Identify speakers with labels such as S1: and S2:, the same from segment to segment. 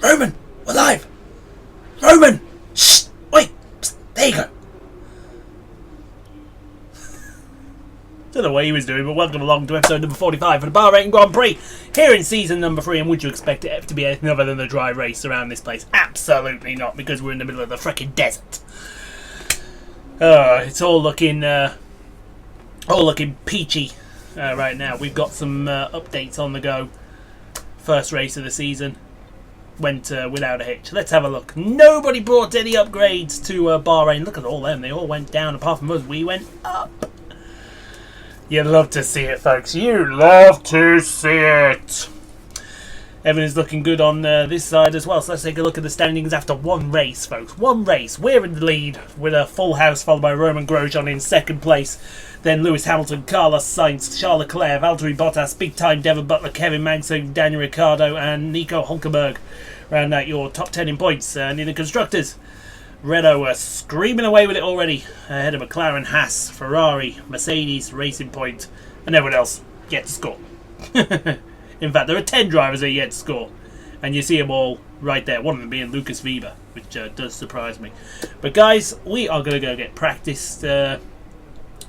S1: Roman, we're live! Roman! Shh! Wait! Psst, there you go! Don't know what he was doing, but welcome along to episode number 45 of the Bahrain Grand Prix here in season number 3. And would you expect it to be anything other than a dry race around this place? Absolutely not, because we're in the middle of the freaking desert. It's all looking peachy right now. We've got some updates on the go. First race of the season went without a hitch. Let's have a look. Nobody brought any upgrades to Bahrain. Look at all them. They all went down apart from us. We went up. You'd love to see it, folks. You love to see it. Everything's looking good on this side as well. So let's take a look at the standings after one race, folks. One race. We're in the lead with a full house, followed by Roman Grosjean in second place. Then Lewis Hamilton, Carlos Sainz, Charles Leclerc, Valtteri Bottas, Big Time Devon Butler, Kevin Magnussen, Daniel Ricciardo, and Nico Hulkenberg. Round out your top 10 in points. And in the constructors, Renault are screaming away with it already, ahead of McLaren, Haas, Ferrari, Mercedes, Racing Point, and everyone else yet to score. In fact, there are 10 drivers that are yet to score, and you see them all right there, one of them being Lucas Weber, which does surprise me. But guys, we are going to go get practiced for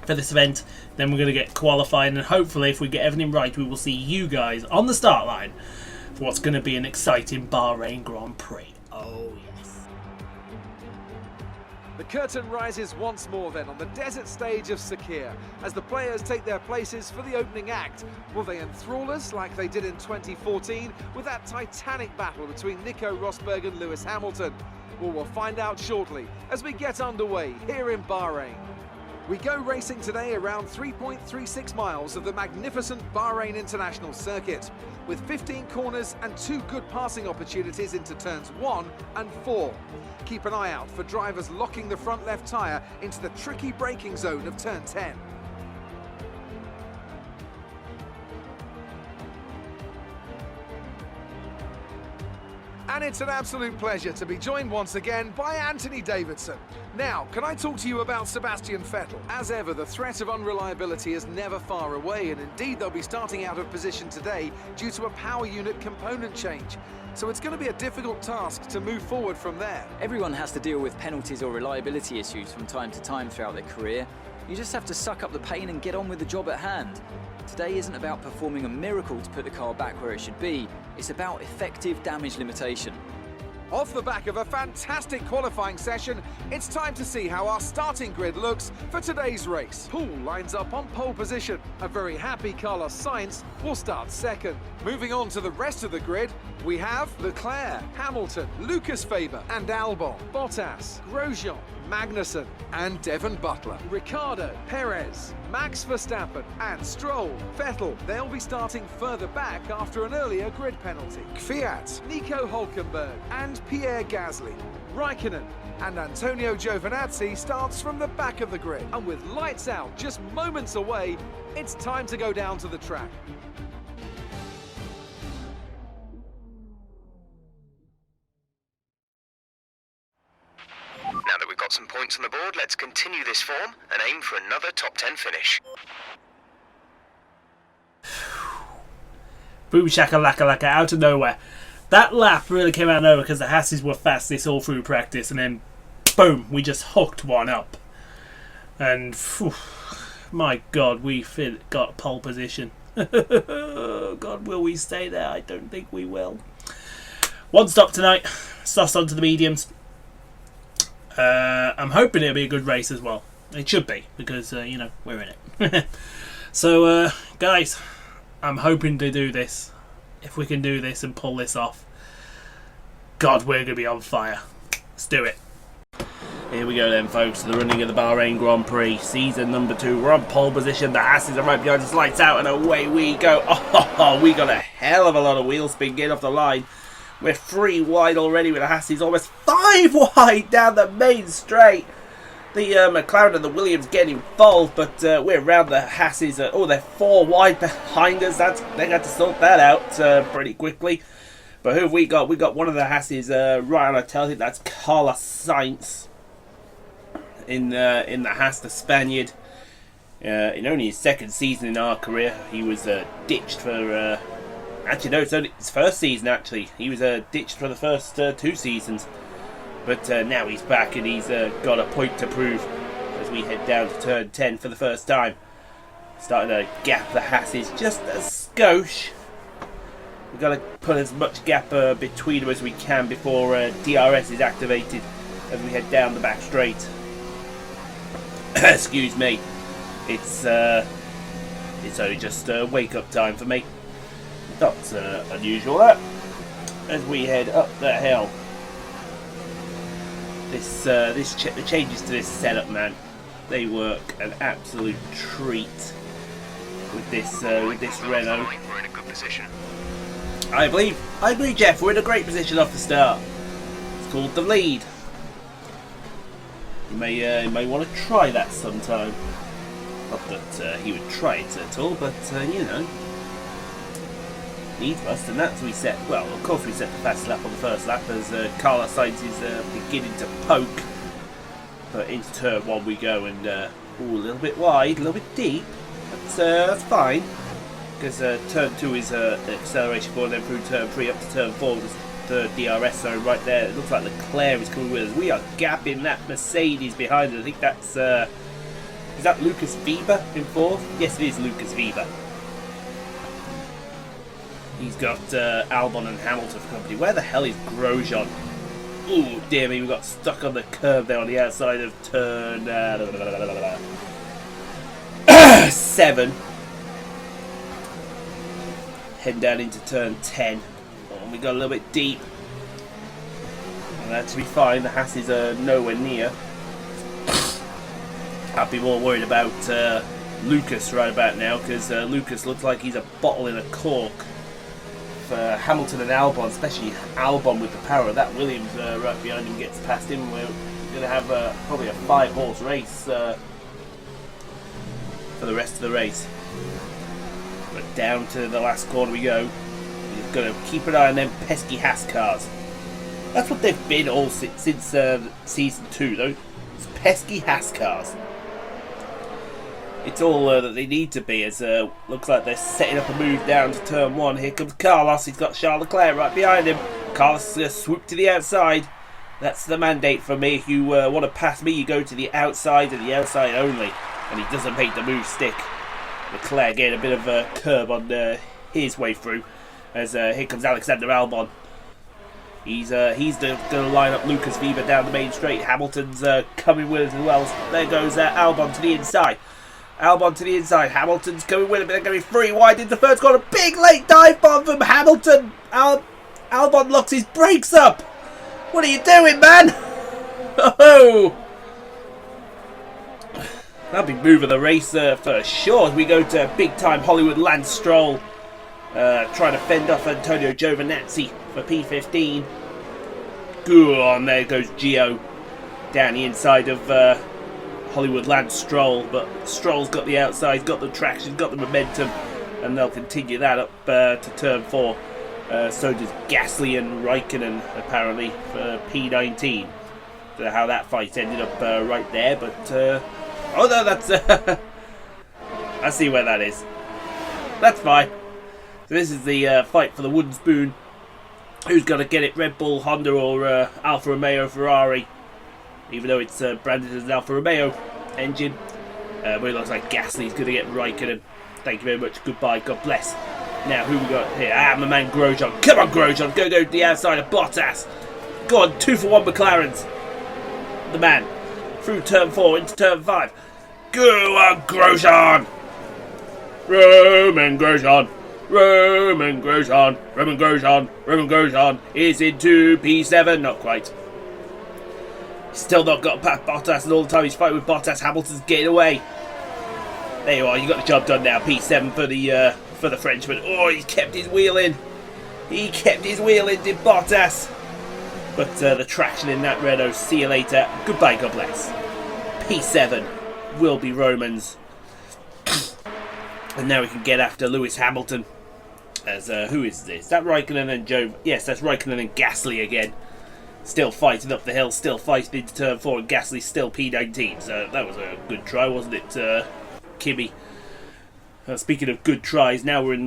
S1: this event, then we're going to get qualified, and hopefully if we get everything right, we will see you guys on the start line for what's going to be an exciting Bahrain Grand Prix. Oh yes.
S2: The curtain rises once more then on the desert stage of Sakhir as the players take their places for the opening act. Will they enthrall us like they did in 2014 with that titanic battle between Nico Rosberg and Lewis Hamilton? Well, we'll find out shortly as we get underway here in Bahrain. We go racing today around 3.36 miles of the magnificent Bahrain International Circuit, with 15 corners and 2 good passing opportunities into turns 1 and 4. Keep an eye out for drivers locking the front left tyre into the tricky braking zone of turn 10. And it's an absolute pleasure to be joined once again by Anthony Davidson. Now, can I talk to you about Sebastian Vettel? As ever, the threat of unreliability is never far away, and indeed they'll be starting out of position today due to a power unit component change. So it's going to be a difficult task to move forward from there.
S3: Everyone has to deal with penalties or reliability issues from time to time throughout their career. You just have to suck up the pain and get on with the job at hand. Today isn't about performing a miracle to put the car back where it should be. It's about effective damage limitation.
S2: Off the back of a fantastic qualifying session, it's time to see how our starting grid looks for today's race. Poole lines up on pole position. A very happy Carlos Sainz will start second. Moving on to the rest of the grid, we have Leclerc, Hamilton, Lucas Weber and Albon, Bottas, Grosjean, Magnussen and Devon Butler, Ricciardo, Perez, Max Verstappen and Stroll. Vettel, they'll be starting further back after an earlier grid penalty. Kvyat, Nico Hulkenberg and Pierre Gasly. Raikkonen and Antonio Giovinazzi starts from the back of the grid. And with lights out just moments away, it's time to go down to the track.
S4: Now that we've got some points on the board, let's continue this form and aim for another top 10 finish.
S1: Boom shakalaka laka out of nowhere. That lap really came out of nowhere because the Hasses were fastest all through practice, and then boom, we just hooked one up. And phew, my God, we got pole position. God, will we stay there? I don't think we will. One stop tonight. Sauce onto the mediums. I'm hoping it'll be a good race as well. It should be, because, you know, we're in it. So, guys, I'm hoping to do this. If we can do this and pull this off, God, we're going to be on fire. Let's do it. Here we go then, folks. The running of the Bahrain Grand Prix, season number 2. We're on pole position. The Hasses are right behind us. Lights out, and away we go. Oh, we got a hell of a lot of wheel spin getting off the line. We're 3 wide already with the Hasses, almost 5 wide down the main straight. The McLaren and the Williams getting involved, but we're around the Hasses. They're 4 wide behind us. They got to sort that out pretty quickly. But who have we got? We got one of the Hasses right on our tail. I think that's Carlos Sainz in the Haas, the Spaniard. In only his second season in our career, he was ditched for Actually, no, it's only his first season, actually. He was ditched for the first 2 seasons. But now he's back and he's got a point to prove as we head down to turn 10 for the first time. Starting to gap the Hasses just a skosh. We've got to put as much gap between them as we can before DRS is activated as we head down the back straight. Excuse me. It's only just wake up time for me. Not unusual, that. As we head up the hill. The changes to this setup, man, they work an absolute treat with this Renault.
S4: We're in a good position.
S1: I believe, Jeff, we're in a great position off the start. It's called the lead. You may want to try that sometime. Not that he would try it at all, but you know, need must, and that's we set. Well, of course we set the fast lap on the first lap as Carlos Sainz is beginning to poke. But into turn 1 we go, and a little bit wide, a little bit deep. That's fine, because turn 2 is acceleration point, and then through turn 3 up to turn 4 with the DRS zone right there. It looks like Leclerc is coming with us. We are gapping that Mercedes behind us. I think that's is that Lucas Weber in 4th? Yes, it is Lucas Weber. He's got Albon and Hamilton for company. Where the hell is Grosjean? Ooh, dear me, we got stuck on the curve there on the outside of turn 7. Heading down into turn 10. Oh, we got a little bit deep. And that to be fine, the Hasses are nowhere near. I'd be more worried about Lucas right about now, because Lucas looks like he's a bottle in a cork. Hamilton and Albon, especially Albon with the power of that Williams right behind him gets past him, we're going to have probably a 5-horse race for the rest of the race. But down to the last corner we go. We've got to keep an eye on them pesky Haas cars. That's what they've been all since season 2, those pesky Haas cars. It's all that they need to be, as looks like they're setting up a move down to turn 1. Here comes Carlos, he's got Charles Leclerc right behind him. Carlos swooped to the outside. That's the mandate for me. If you want to pass me, you go to the outside and the outside only. And he doesn't make the move stick. Leclerc getting a bit of a curb on his way through, as here comes Alexander Albon. He's going to line up Lucas Weber down the main straight. Hamilton's coming with us as well. There goes Albon to the inside. Albon to the inside. Hamilton's coming with him. They're going to be 3 wide into the first corner. Big late dive bomb from Hamilton. Albon locks his brakes up. What are you doing, man? Oh! That'll be move of the race for sure. As we go to big time Hollywood Lance Stroll. Trying to fend off Antonio Giovinazzi for P15. Good on, there goes Gio. Down the inside of Hollywood Lance Stroll, but Stroll's got the outside, got the traction, got the momentum, and they'll continue that up to turn 4. So does Gasly and Raikkonen apparently for P19. Don't know how that fight ended up right there, but oh no, that's I see where that is. That's fine. So this is the fight for the wooden spoon. Who's going to get it? Red Bull, Honda, or Alfa Romeo, Ferrari? Even though it's branded as an Alfa Romeo engine. But it looks like Gasly's going to get Raikkonen. Thank you very much. Goodbye. God bless. Now, who we got here? My man Grosjean. Come on, Grosjean. Go to the outside of Bottas. Go on, 2 for 1 McLarens. The man. Through turn 4 into turn 5. Go on, Grosjean. Roman Grosjean. Roman Grosjean. Roman Grosjean. Roman Grosjean is into P7. Not quite. Still not got past Bottas, and all the time he's fighting with Bottas. Hamilton's getting away. There you are. You got the job done now. P7 for the Frenchman. Oh, he's kept his wheel in. He kept his wheel in, did Bottas. But the traction in that Renault. See you later. Goodbye. God bless. P7 will be Romans. And now we can get after Lewis Hamilton. As who is this? Is that Raikkonen and Joe? Yes, that's Raikkonen and Gasly again. Still fighting up the hill, still fighting into turn 4, and Gasly still P19. So that was a good try, wasn't it, Kimmy? Speaking of good tries, now we're in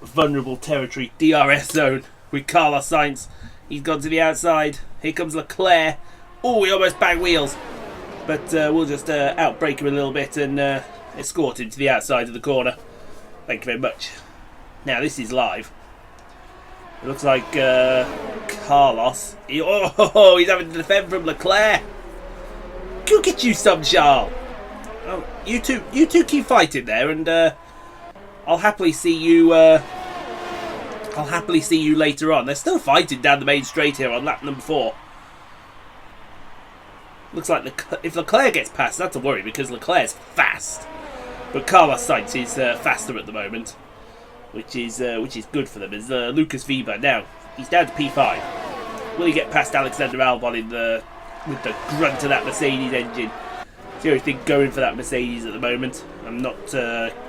S1: vulnerable territory, DRS zone, with Carlos Sainz. He's gone to the outside. Here comes Leclerc. Oh, he almost banged wheels. But we'll just outbrake him a little bit and escort him to the outside of the corner. Thank you very much. Now, this is live. It looks like Carlos. He's having to defend from Leclerc. Go get you some, Charles. Oh, you two keep fighting there, and I'll happily see you. I'll happily see you later on. They're still fighting down the main straight here on lap number 4. Looks like if Leclerc gets past, that's a worry because Leclerc's fast, but Carlos Sainz is faster at the moment, which is good for them. Is Lucas Weber now? He's down to P5. Will he get past Alexander Albon with the grunt of that Mercedes engine? It's the only thing going for that Mercedes at the moment. I'm not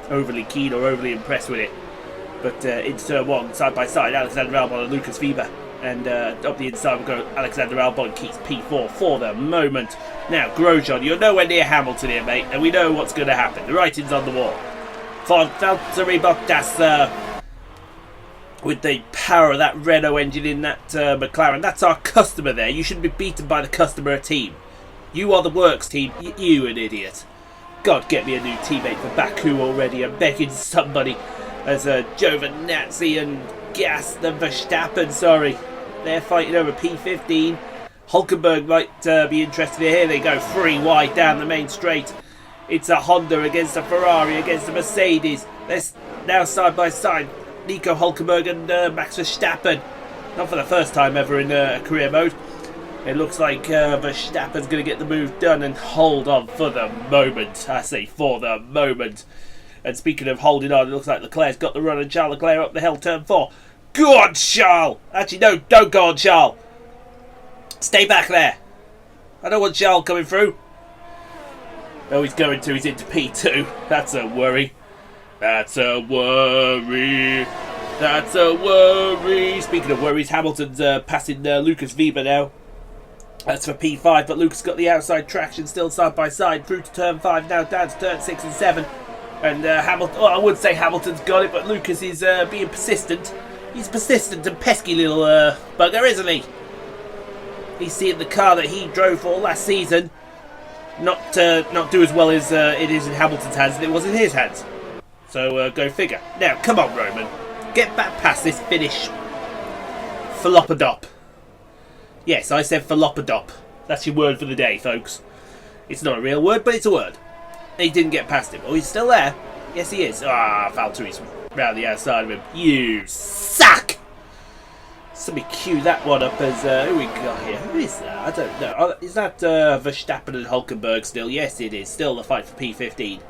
S1: overly keen or overly impressed with it. But into turn 1, side by side, Alexander Albon and Lucas Weber. And up the inside will go Alexander Albon, keeps P4 for the moment. Now, Grosjean, you're nowhere near Hamilton here, mate, and we know what's going to happen. The writing's on the wall. For Valtteri Bottas, with the power of that Renault engine in that McLaren, that's our customer there. You shouldn't be beaten by the customer team. You are the works team. You an idiot. God, get me a new teammate for Baku already. I'm begging somebody. As Giovinazzi and Verstappen, sorry. They're fighting over P15. Hulkenberg might be interested here. Here they go, 3 wide down the main straight. It's a Honda against a Ferrari against a Mercedes. They're now side by side. Nico Hulkenberg and Max Verstappen. Not for the first time ever in career mode. It looks like Verstappen's going to get the move done and hold on for the moment. I say for the moment. And speaking of holding on, it looks like Leclerc's got the run and Charles Leclerc up the hill, turn 4. Go on, Charles! Actually, no, don't go on, Charles. Stay back there. I don't want Charles coming through. Oh, he's going to. He's into P2. That's a worry. That's a worry. That's a worry. Speaking of worries, Hamilton's passing Lucas Weber now. That's for P5, but Lucas got the outside traction still side by side. Through to turn 5, now down to turn 6 and 7. And Hamilton, well, I would say Hamilton's got it, but Lucas is being persistent. He's a persistent and pesky little bugger, isn't he? He's seeing the car that he drove for last season not do as well as it is in Hamilton's hands than it was in his hands. So go figure. Now, come on, Roman. Get back past this finish. Fallopadop. Yes, I said fallopadop. That's your word for the day, folks. It's not a real word, but it's a word. He didn't get past him. Oh, he's still there. Yes, he is. Valtteri's round the outside of him. You suck! Somebody cue that one up as... who we got here? Who is that? I don't know. Is that Verstappen and Hulkenberg still? Yes, it is. Still the fight for P15.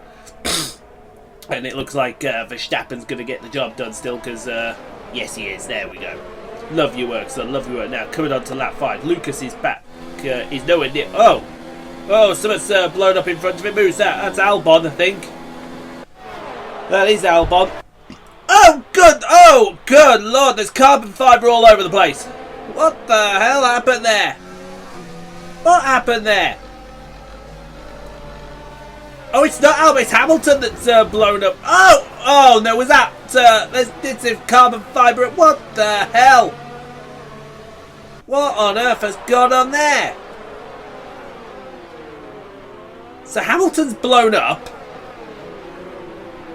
S1: And it looks like Verstappen's going to get the job done still because... yes, he is. There we go. Love your work, son. Love your work. Now, coming on to lap 5. Lucas is back. He's nowhere near... Oh, something's blown up in front of him. Who's that? That's Albon, I think. That is Albon. Oh, good. Oh, good Lord. There's carbon fibre all over the place. What the hell happened there? What happened there? Oh, it's not Albon. It's Hamilton that's blown up. Oh, no. Was that... there's carbon fibre. What the hell? What on earth has gone on there? So Hamilton's blown up.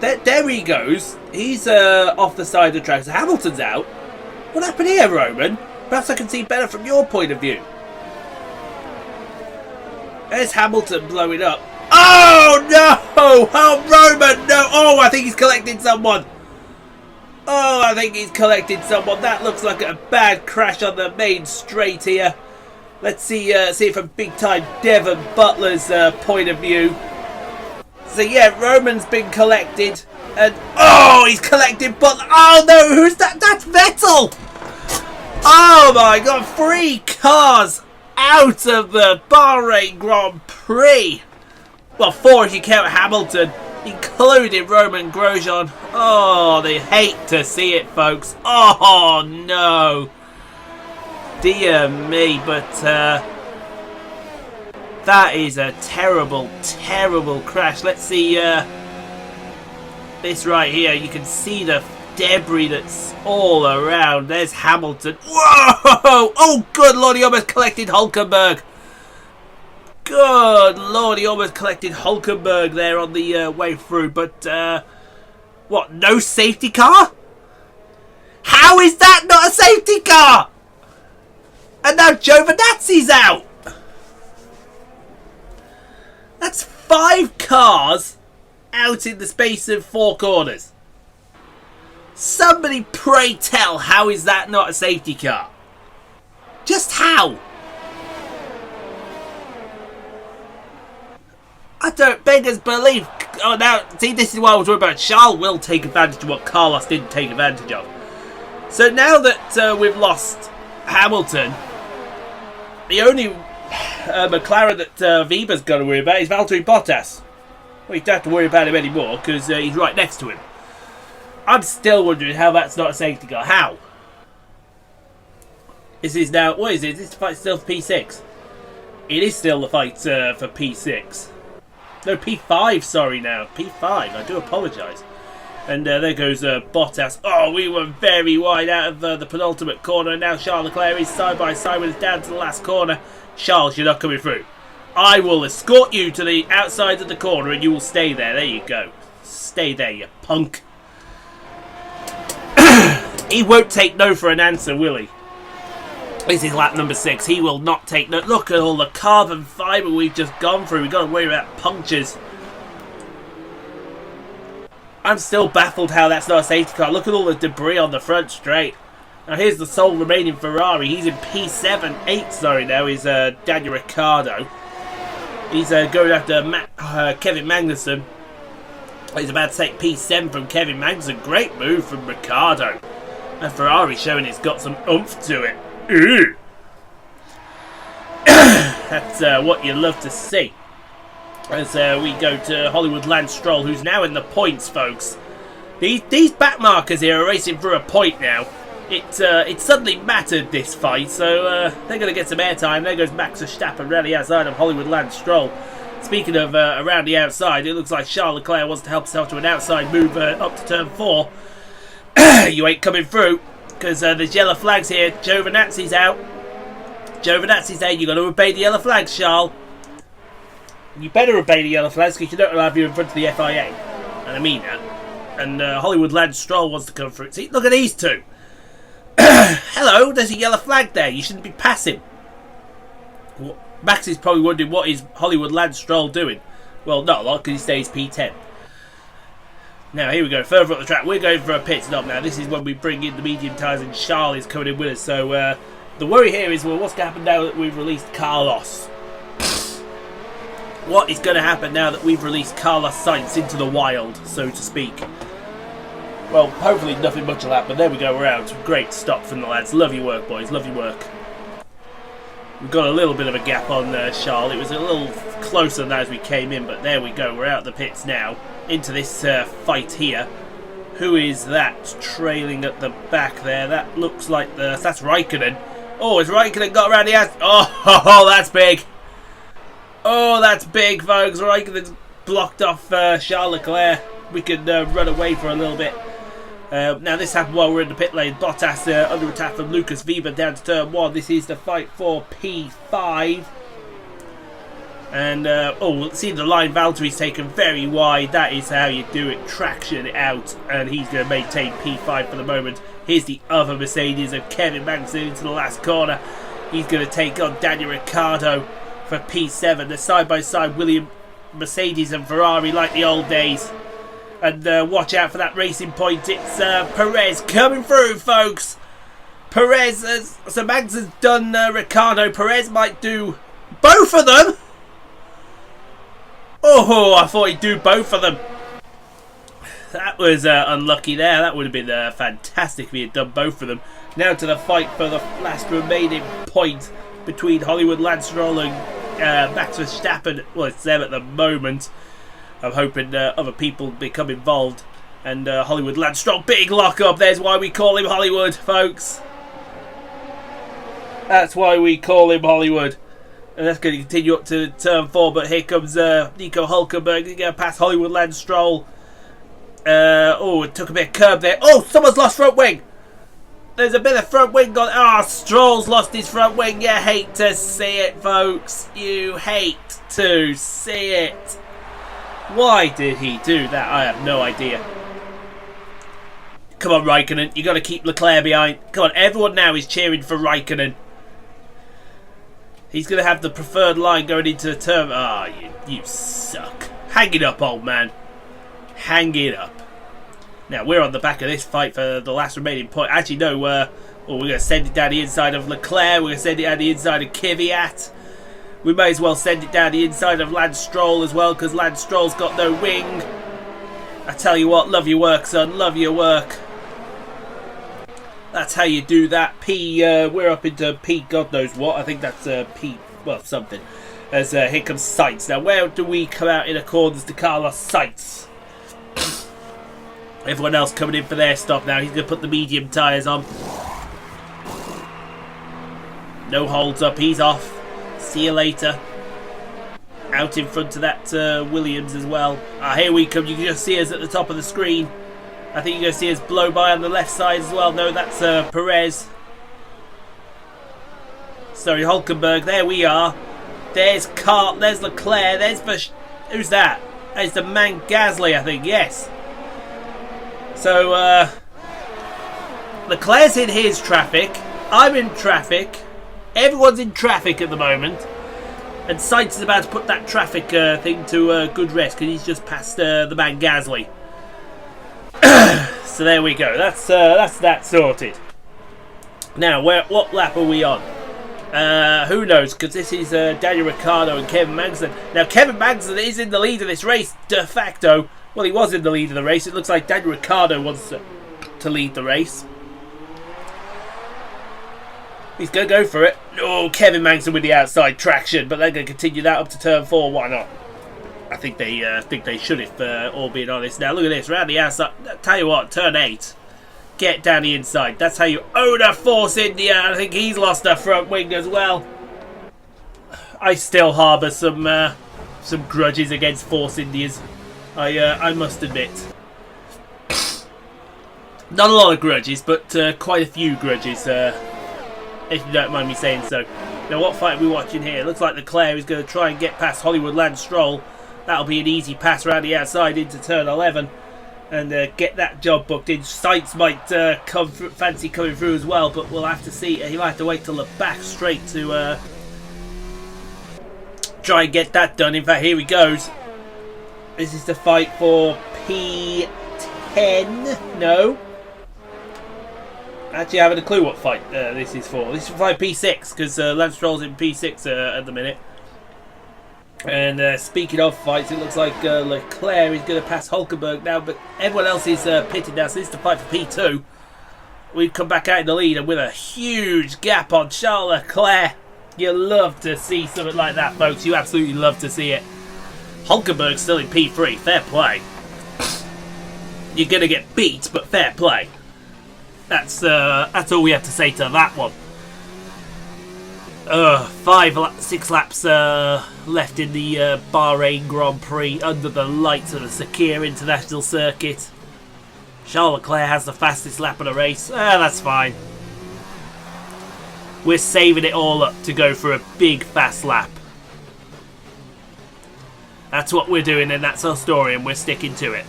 S1: There he goes. He's off the side of the track. So Hamilton's out. What happened here, Roman? Perhaps I can see better from your point of view. There's Hamilton blowing up. Oh, no! Oh, Roman, no! Oh, I think he's collecting someone. Oh, I think he's collecting someone. That looks like a bad crash on the main straight here. Let's see it from big-time Devon Butler's point of view. So, yeah, Roman's been collected. And, he's collected Butler. Oh, no, who's that? That's Vettel! Oh, my God, 3 cars out of the Bahrain Grand Prix. Well, 4 if you count Hamilton, including Roman Grosjean. Oh, they hate to see it, folks. Oh, no. Dear me, but that is a terrible, terrible crash. Let's see this right here. You can see the debris that's all around. There's Hamilton. Whoa! Oh, good Lord, he almost collected Hulkenberg. Good Lord, he almost collected Hulkenberg there on the way through. But, what, no safety car? How is that not a safety car? And now Giovinazzi's out. That's 5 cars out in the space of 4 corners. Somebody pray tell, how is that not a safety car? Just how? I don't beggars believe. Oh, now, see, this is what I was worried about. Charles will take advantage of what Carlos didn't take advantage of. So now that we've lost Hamilton, the only McLaren that Weber's got to worry about is Valtteri Bottas. Well, you don't have to worry about him anymore because he's right next to him. I'm still wondering how that's not a safety car. How? This is now... What is it? Is this fight still for P6? It is still the fight for P6. No, P5, sorry now. P5, I do apologise. And there goes Bottas. Oh, we were very wide out of the penultimate corner. And now Charles Leclerc is side by side with us down to the last corner. Charles, you're not coming through. I will escort you to the outside of the corner and you will stay there. There you go. Stay there, you punk. He won't take no for an answer, will he? This is lap number 6. He will not take no. Look at all the carbon fibre we've just gone through. We've got to worry about punctures. I'm still baffled how that's not a safety car. Look at all the debris on the front straight. Now here's the sole remaining Ferrari. He's in P7, 8, sorry now, is Daniel Ricciardo. He's going after Kevin Magnussen. He's about to take P7 from Kevin Magnussen. Great move from Ricciardo. And Ferrari showing it's got some oomph to it. Ooh. That's what you love to see. As we go to Hollywood Lance Stroll, who's now in the points, folks. These back markers here are racing through a point now. It suddenly mattered, this fight, so they're going to get some airtime. There goes Max Verstappen around the outside of Hollywood Lance Stroll. Speaking of around the outside, it looks like Charles Leclerc wants to help himself to an outside move up to turn 4. You ain't coming through, because there's yellow flags here. Giovinazzi's out. Giovinazzi's out. You've got to obey the yellow flags, Charles. You better obey the yellow flags, because you don't have you in front of the FIA. And I mean that. And Hollywood Lance Stroll wants to come through. See, look at these two. Hello, there's a yellow flag there. You shouldn't be passing. Max is probably wondering what is Hollywood Lance Stroll doing. Well, not a lot, because he stays P10. Now, here we go. Further up the track. We're going for a pit stop now. This is when we bring in the medium tyres, and Charles is coming in with us. So, the worry here is, well, what's going to happen now that we've released Carlos? What is going to happen now that we've released Carlos Sainz into the wild, so to speak? Well, hopefully nothing much will happen. There we go, we're out. Great stop from the lads. Love your work, boys. Love your work. We've got a little bit of a gap on Charles. It was a little closer than that as we came in, but there we go. We're out the pits now. Into this fight here. Who is that trailing at the back there? That looks like that's Raikkonen. Oh, has Raikkonen got around the outside? Oh, that's big. Oh, that's big, folks. Raikkonen's blocked off Charles Leclerc. We can run away for a little bit. Now this happened while we're in the pit lane. Bottas under attack from Lucas Weber down to turn 1. This is the fight for P5. And see the line Valtteri's taken very wide. That is how you do it. Traction it out, and he's going to maintain P5 for the moment. Here's the other Mercedes of Kevin Magnussen into the last corner. He's going to take on Daniel Ricciardo for P7. They're side by side, William, Mercedes and Ferrari like the old days. And watch out for that racing point. It's Perez coming through, folks. Perez, so Mags has done Ricciardo. Perez might do both of them. Oh, I thought he'd do both of them. That was unlucky there. That would have been fantastic if he had done both of them. Now to the fight for the last remaining point between Hollywood Lance Stroll and Max Verstappen. Well, it's them at the moment. I'm hoping other people become involved. And Hollywood Lance Stroll, big lock up. There's why we call him Hollywood, folks. That's why we call him Hollywood. And that's going to continue up to turn 4. But here comes Nico Hulkenberg. He's going to pass Hollywood Lance Stroll. Oh, it took a bit of curb there. Oh, someone's lost front wing. There's a bit of front wing gone. Ah, Stroll's lost his front wing. You hate to see it, folks. You hate to see it. Why did he do that? I have no idea. Come on, Raikkonen. You got to keep Leclerc behind. Come on, everyone now is cheering for Raikkonen. He's going to have the preferred line going into the turn. Ah, you suck. Hang it up, old man. Hang it up. Now, we're on the back of this fight for the last remaining point. Actually, no, we're going to send it down the inside of Leclerc. We're going to send it down the inside of Kvyat. We may as well send it down the inside of Lance Stroll as well, because Lance Stroll's got no wing. I tell you what, love your work, son. Love your work. That's how you do that. We're up into P, God knows what. I think that's P, well, something. As here comes Sainz. Now, where do we come out in accordance to Carlos Sainz? Everyone else coming in for their stop now. He's going to put the medium tyres on. No holds up. He's off. See you later. Out in front of that Williams as well. Here we come. You can just see us at the top of the screen. I think you're going to see us blow by on the left side as well. No, that's Perez. Sorry, Hulkenberg. There we are. There's there's Leclerc. There's who's that? There's the man Gasly, I think. Yes. So, Leclerc's in his traffic. I'm in traffic. Everyone's in traffic at the moment. And Sainz is about to put that traffic thing to good rest because he's just passed the man Gasly. So there we go. That's that sorted. Now, what lap are we on? Who knows? Because this is Daniel Ricciardo and Kevin Magnussen. Now, Kevin Magnussen is in the lead of this race de facto. Well, he was in the lead of the race. It looks like Daniel Ricciardo wants to lead the race. He's going to go for it. Oh, Kevin Magnussen with the outside traction, but they're going to continue that up to turn 4. Why not? I think they should, if all being honest. Now, look at this. Around the outside. Tell you what, turn 8. Get down the inside. That's how you own a Force India. I think he's lost a front wing as well. I still harbour some grudges against Force Indias. I must admit. Not a lot of grudges, but quite a few grudges, if you don't mind me saying so. Now, what fight are we watching here? Looks like Leclerc is going to try and get past Hollywood Lance Stroll. That'll be an easy pass around the outside into turn 11 and get that job booked in. Sainz might fancy coming through as well, but we'll have to see. He might have to wait till the back straight to try and get that done. In fact, here he goes. This is the fight for P10. No. Actually, I haven't a clue what fight this is for. This is for fight P6 because Lance Stroll's in P6 at the minute. And speaking of fights, it looks like Leclerc is going to pass Hulkenberg now, but everyone else is pitted now, so this is the fight for P2. We've come back out in the lead and with a huge gap on Charles Leclerc. You love to see something like that, folks. You absolutely love to see it. Hulkenberg's still in P3. Fair play. You're going to get beat, but fair play. That's all we have to say to that one. 6 laps left in the Bahrain Grand Prix under the lights of the Sakhir International Circuit. Charles Leclerc has the fastest lap of the race. That's fine. We're saving it all up to go for a big fast lap. That's what we're doing, and that's our story, and we're sticking to it.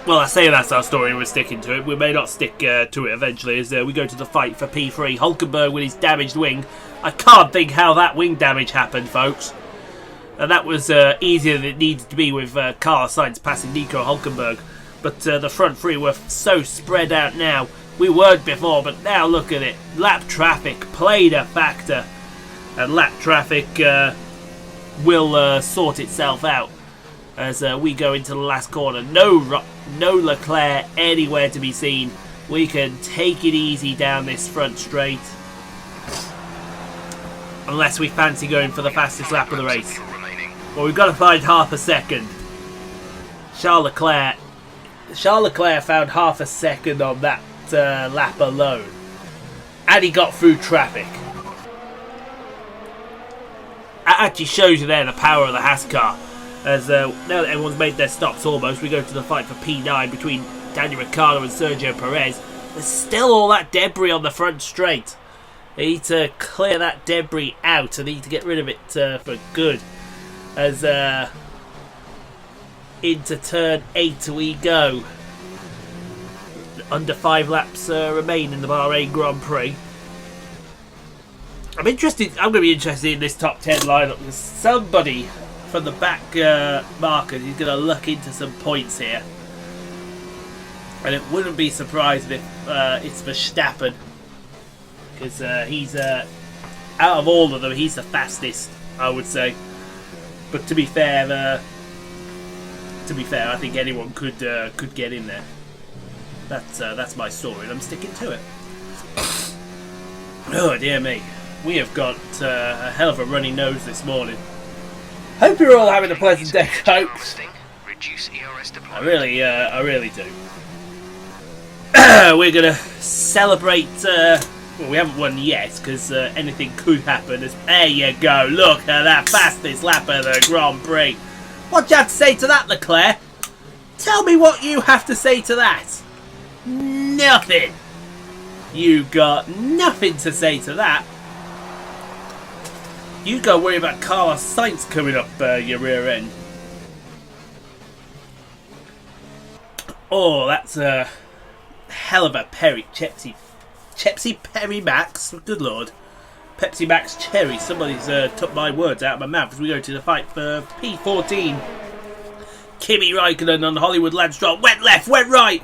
S1: Well, I say that's our story and we're sticking to it. We may not stick to it eventually as we go to the fight for P3. Hulkenberg with his damaged wing. I can't think how that wing damage happened, folks. And that was easier than it needed to be with Carlos Sainz passing Nico Hulkenberg. But the front three were so spread out now. We weren't before, but now look at it. Lap traffic played a factor. And lap traffic will sort itself out as we go into the last corner. No Leclerc anywhere to be seen. We can take it easy down this front straight. Unless we fancy going for the fastest lap of the race. Well, we've got to find half a second. Charles Leclerc found half a second on that lap alone. And he got through traffic. That actually shows you there the power of the Haas car. As now that everyone's made their stops almost, we go to the fight for P9 between Daniel Ricciardo and Sergio Perez. There's still all that debris on the front straight. They need to clear that debris out. They need to get rid of it for good. As into turn 8 we go. Under 5 laps remain in the Bahrain Grand Prix. I'm going to be interested in this top 10 lineup because somebody from the back markers is going to look into some points here. And it wouldn't be surprising if it's Verstappen, because he's out of all of them, he's the fastest, I would say. But to be fair, I think anyone could get in there. That's my story, and I'm sticking to it. Oh dear me, we have got a hell of a runny nose this morning. Hope you're all having a pleasant day, folks. I really do. We're gonna celebrate. Well, we haven't won yet because anything could happen. There you go. Look at that fastest lap of the Grand Prix. What do you have to say to that, Leclerc? Tell me what you have to say to that. Nothing. You got nothing to say to that. You go worry about Carlos Sainz coming up your rear end. Oh, that's a hell of a Pepsi Perry Max. Good lord. Pepsi Max Cherry. Somebody's took my words out of my mouth as we go to the fight for P14. Kimi Raikkonen on Hollywood Lance Stroll. Went left, went right.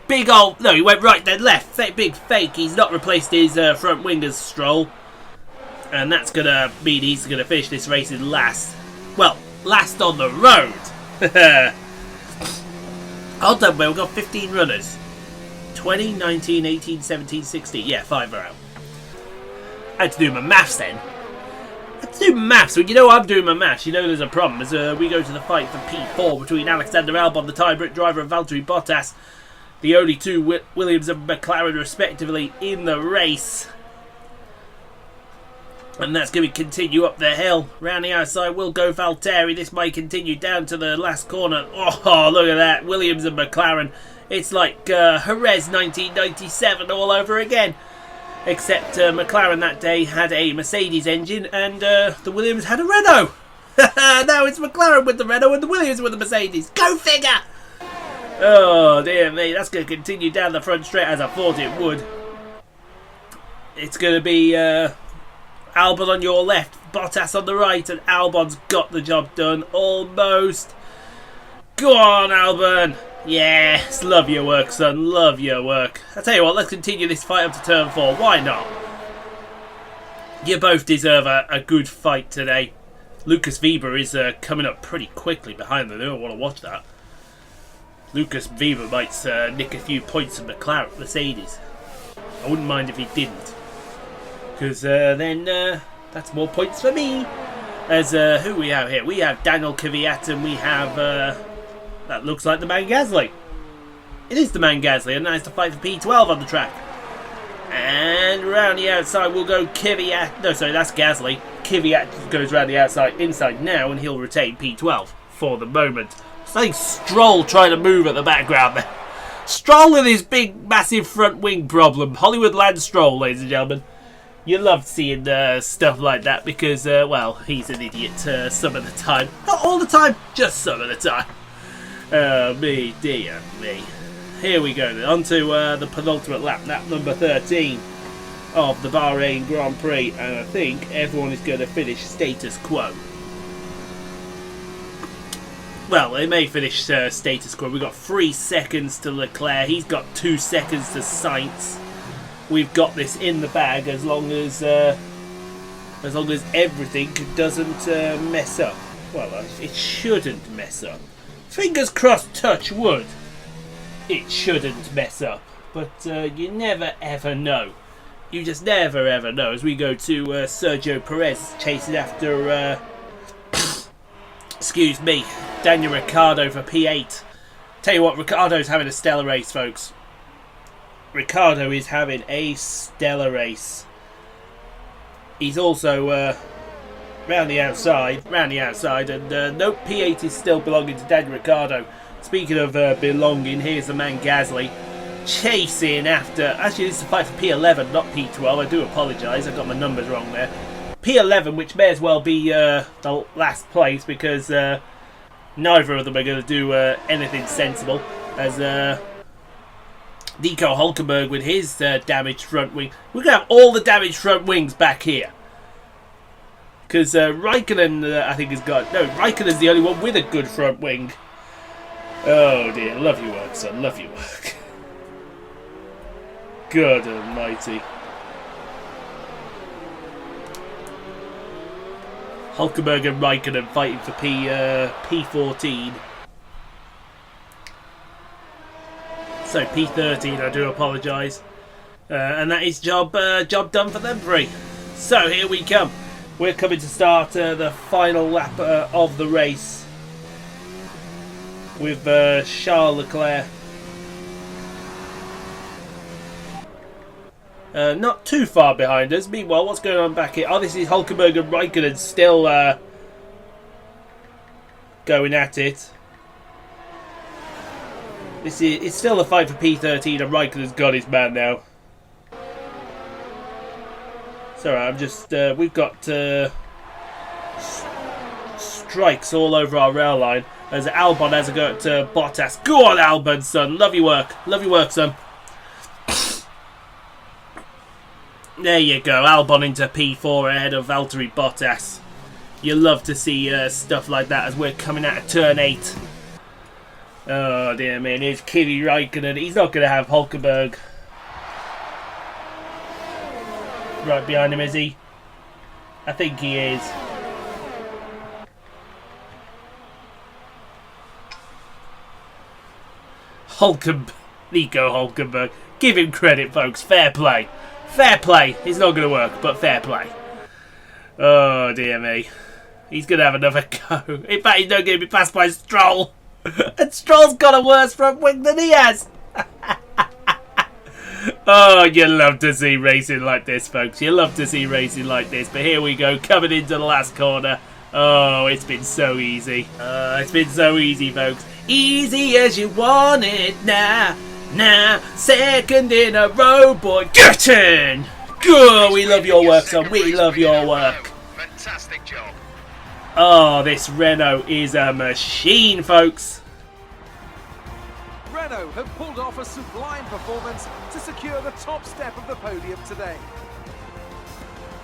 S1: Big old... No, he went right then left. Big fake. He's not replaced his front wing as Stroll. And that's going to mean he's going to finish this race in last. Well, last on the road. Hold on, we've got 15 runners. 20, 19, 18, 17, 16. Yeah, 5 are out. I had to do my maths then. When you know I'm doing my maths, you know there's a problem. As we go to the fight for P4 between Alexander Albon, the tie-break driver, and Valtteri Bottas. The only two Williams and McLaren respectively in the race. And that's going to continue up the hill. Round the outside will go Valtteri. This might continue down to the last corner. Oh, look at that. Williams and McLaren. It's like Jerez 1997 all over again. Except McLaren that day had a Mercedes engine and the Williams had a Renault. Now it's McLaren with the Renault and the Williams with the Mercedes. Go figure! Oh, dear me. That's going to continue down the front straight as I thought it would. It's going to be Albon on your left, Bottas on the right, and Albon's got the job done. Almost. Go on, Albon. Yes, love your work, son. Love your work. I'll tell you what, let's continue this fight up to turn 4. Why not? You both deserve a good fight today. Lucas Weber is coming up pretty quickly behind them. I don't want to watch that. Lucas Weber might nick a few points from McLaren, Mercedes. I wouldn't mind if he didn't. Because then that's more points for me. As who we have here? We have Daniel Kvyat and we have... that looks like the man Gasly. It is the man Gasly, and now it's to fight for P12 on the track. And round the outside will go Kvyat. No, sorry, that's Gasly. Kvyat goes round the outside, inside now, and he'll retain P12 for the moment. I think Stroll trying to move at the background there. Stroll with his big, massive front wing problem. Hollywood Lance Stroll, ladies and gentlemen. You love seeing stuff like that because, well, he's an idiot some of the time. Not all the time, just some of the time. Me, dear me. Here we go then, on to the penultimate lap number 13 of the Bahrain Grand Prix, and I think everyone is going to finish status quo. Well, they may finish status quo. We've got 3 seconds to Leclerc, he's got 2 seconds to Sainz. We've got this in the bag as long as everything doesn't mess up. Well, it shouldn't mess up. Fingers crossed, touch wood. It shouldn't mess up. But you never ever know. You just never ever know. As we go to Sergio Perez chasing after, excuse me, Daniel Ricciardo for P8. Tell you what, Ricciardo's having a stellar race, folks. Ricciardo is having a stellar race. He's also round the outside, and nope, P8 is still belonging to Daniel Ricciardo. Speaking of belonging, here's the man Gasly chasing after. Actually, this is a fight for P11, not P12. I do apologise, I got my numbers wrong there. P11, which may as well be the last place because neither of them are going to do anything sensible. As Nico Hülkenberg with his damaged front wing. We're going to have all the damaged front wings back here. Because Raikkonen, I think, has got... No, Raikkonen's the only one with a good front wing. Oh dear, love your work, son, love your work. God almighty. Hülkenberg and Raikkonen fighting for P14. So P13, I do apologise. And that is job done for them three. So here we come. We're coming to start the final lap of the race with Charles Leclerc. Not too far behind us. Meanwhile, what's going on back here? Oh, this is Hülkenberg and Raikkonen still going at it. It's still a fight for P13 and Raikkonen's got his man now. Sorry, I'm just... we've got strikes all over our rail line as Albon has a go at Bottas. Go on, Albon, son. Love your work. Love your work, son. There you go. Albon into P4 ahead of Valtteri Bottas. You love to see stuff like that as we're coming out of turn 8. Oh dear man, here's Kimi Raikkonen. He's not going to have Hülkenberg right behind him, is he? I think he is. Nico Hülkenberg. Give him credit, folks. Fair play. Fair play. It's not going to work, but fair play. Oh dear me. He's going to have another go. In fact, he's not going to be passed by Stroll. And Stroll's got a worse front wing than he has. Oh, you love to see racing like this, folks. You love to see racing like this. But here we go, coming into the last corner. Oh, it's been so easy. It's been so easy, folks. Easy as you want it now. Now, second in a row, boy. Get in! Good. We love your work, son. We love your work.
S4: Fantastic job.
S1: Oh, this Renault is a machine, folks.
S2: Renault have pulled off a sublime performance to secure the top step of the podium today.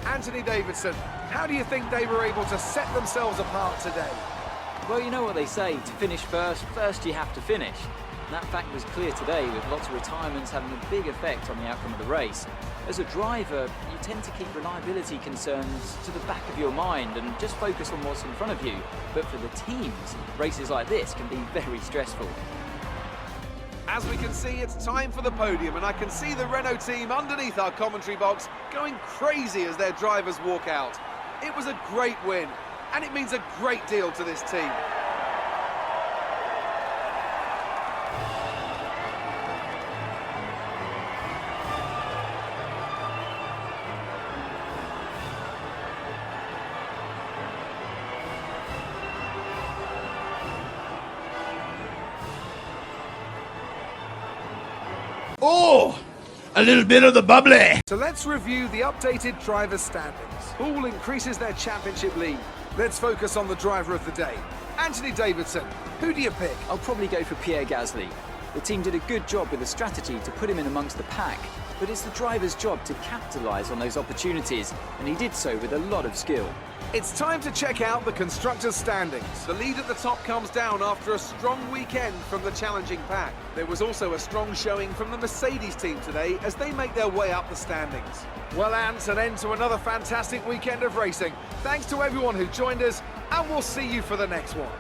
S2: Anthony Davidson, how do you think they were able to set themselves apart today?
S3: Well, you know what they say, to finish first you have to finish. And that fact was clear today, with lots of retirements having a big effect on the outcome of the race. As a driver, you tend to keep reliability concerns to the back of your mind and just focus on what's in front of you. But for the teams, races like this can be very stressful.
S2: As we can see, it's time for the podium, and I can see the Renault team underneath our commentary box going crazy as their drivers walk out. It was a great win, and it means a great deal to this team.
S5: Oh, a little bit of the bubbly.
S2: So let's review the updated drivers' standings. All increases their championship lead. Let's focus on the driver of the day. Anthony Davidson, who do you pick?
S3: I'll probably go for Pierre Gasly. The team did a good job with the strategy to put him in amongst the pack, but it's the driver's job to capitalise on those opportunities, and he did so with a lot of skill.
S2: It's time to check out the constructors' standings. The lead at the top comes down after a strong weekend from the challenging pack. There was also a strong showing from the Mercedes team today as they make their way up the standings. Well, Ants, an end to another fantastic weekend of racing. Thanks to everyone who joined us, and we'll see you for the next one.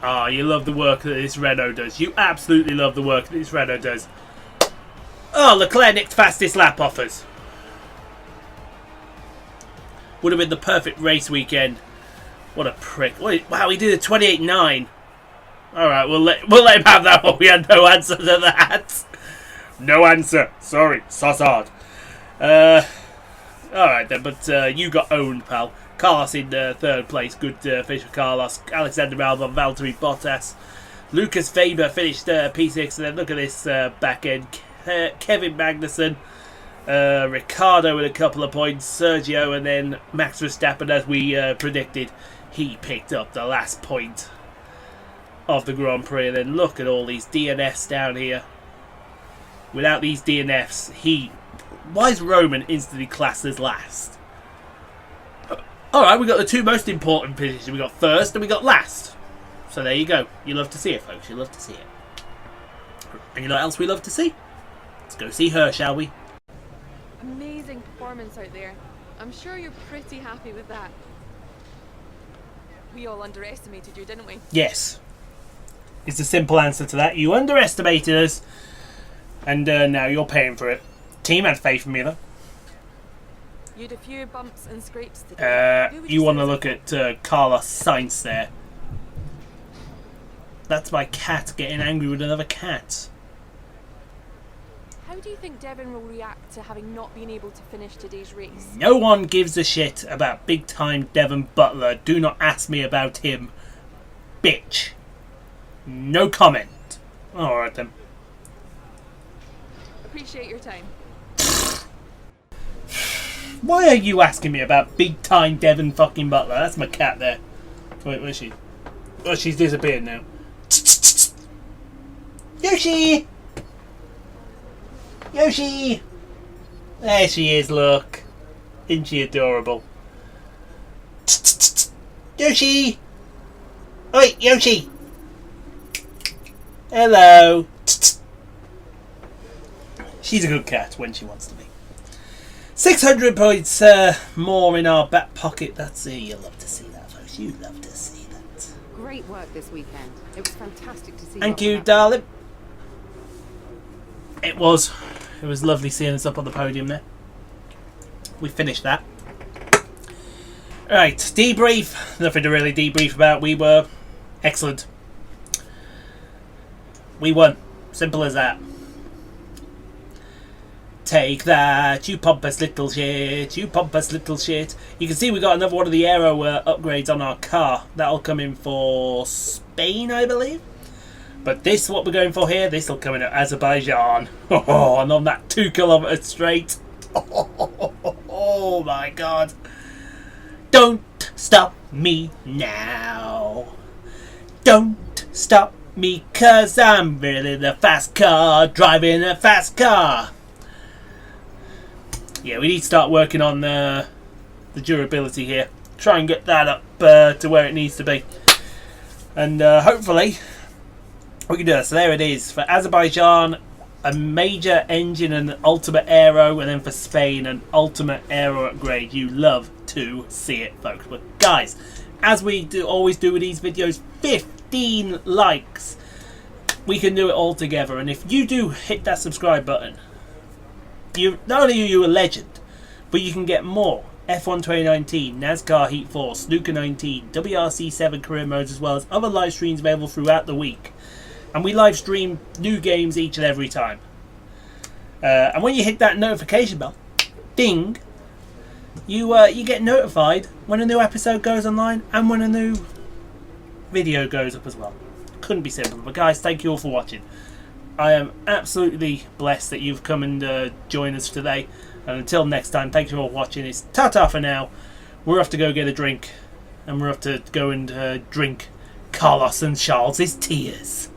S1: Ah, you love the work that this Renault does. You absolutely love the work that this Renault does. Oh, Leclerc nicked fastest lap offers. Would have been the perfect race weekend. What a prick. Wow, he did a 28.9. Alright, we'll let him have that one. We had no answer to that. No answer. Sorry, Sassard. Alright then, but you got owned, pal. Carlos in third place. Good finish for Carlos. Alexander Albon, Valtteri Bottas. Lucas Faber finished P6. And then look at this back end. Kevin Magnussen. Ricardo with a couple of points. Sergio, and then Max Verstappen, as we predicted. He picked up the last point of the Grand Prix. And then look at all these DNFs down here. Without these DNFs, why is Roman instantly classed as last? Alright, we got the two most important positions. We got first and we got last. So there you go. You love to see it, folks. You love to see it. And you know what else we love to see? Let's go see her, shall we?
S6: Amazing performance out there. I'm sure you're pretty happy with that. We all underestimated you, didn't we?
S1: Yes. It's the simple answer to that. You underestimated us. And now you're paying for it. Team had faith in me, though.
S6: You had a few bumps and scrapes today.
S1: You want to look at Carlos Sainz there. That's my cat getting angry with another cat.
S6: How do you think Devon will react to having not been able to finish today's race?
S1: No one gives a shit about big-time Devon Butler. Do not ask me about him. Bitch. No comment. Alright then.
S6: Appreciate your time.
S1: Why are you asking me about big-time Devon fucking Butler? That's my cat there. Wait, where's she? Oh, she's disappeared now. Yoshi! Yoshi! There she is, look. Isn't she adorable? Yoshi! Oi, Yoshi! Hello! She's a good cat when she wants to be. 600 points more in our back pocket. That's it. You love to see that, folks. You love to see that.
S7: Great work this weekend. It was fantastic to see.
S1: Thank you, darling. It was lovely seeing us up on the podium there. We finished that. Right, debrief. Nothing to really debrief about. We were excellent. We won. Simple as that. Take that, you pompous little shit. You pompous little shit. You can see we got another one of the aero upgrades on our car. That'll come in for Spain, I believe. But this, what we're going for here, this will come in at Azerbaijan. Oh, and on that 2 kilometre straight. Oh my god. Don't stop me now. Don't stop me, 'cause I'm really the fast car, driving a fast car. Yeah, we need to start working on the durability here. Try and get that up to where it needs to be. And hopefully we can do that. So there it is. For Azerbaijan, a major engine and ultimate aero. And then for Spain, an ultimate aero upgrade. You love to see it, folks. But guys, as we always do with these videos, 15 likes. We can do it all together. And if you do hit that subscribe button, not only are you a legend, but you can get more F1 2019, NASCAR Heat 4, Snooker 19, WRC 7 career modes, as well as other live streams available throughout the week. And we live stream new games each and every time. And when you hit that notification bell, ding, you get notified when a new episode goes online and when a new video goes up as well. Couldn't be simpler. But guys, thank you all for watching. I am absolutely blessed that you've come and joined us today. And until next time, thank you all for watching. It's ta-ta for now. We're off to go get a drink. And we're off to go and drink Carlos and Charles' tears.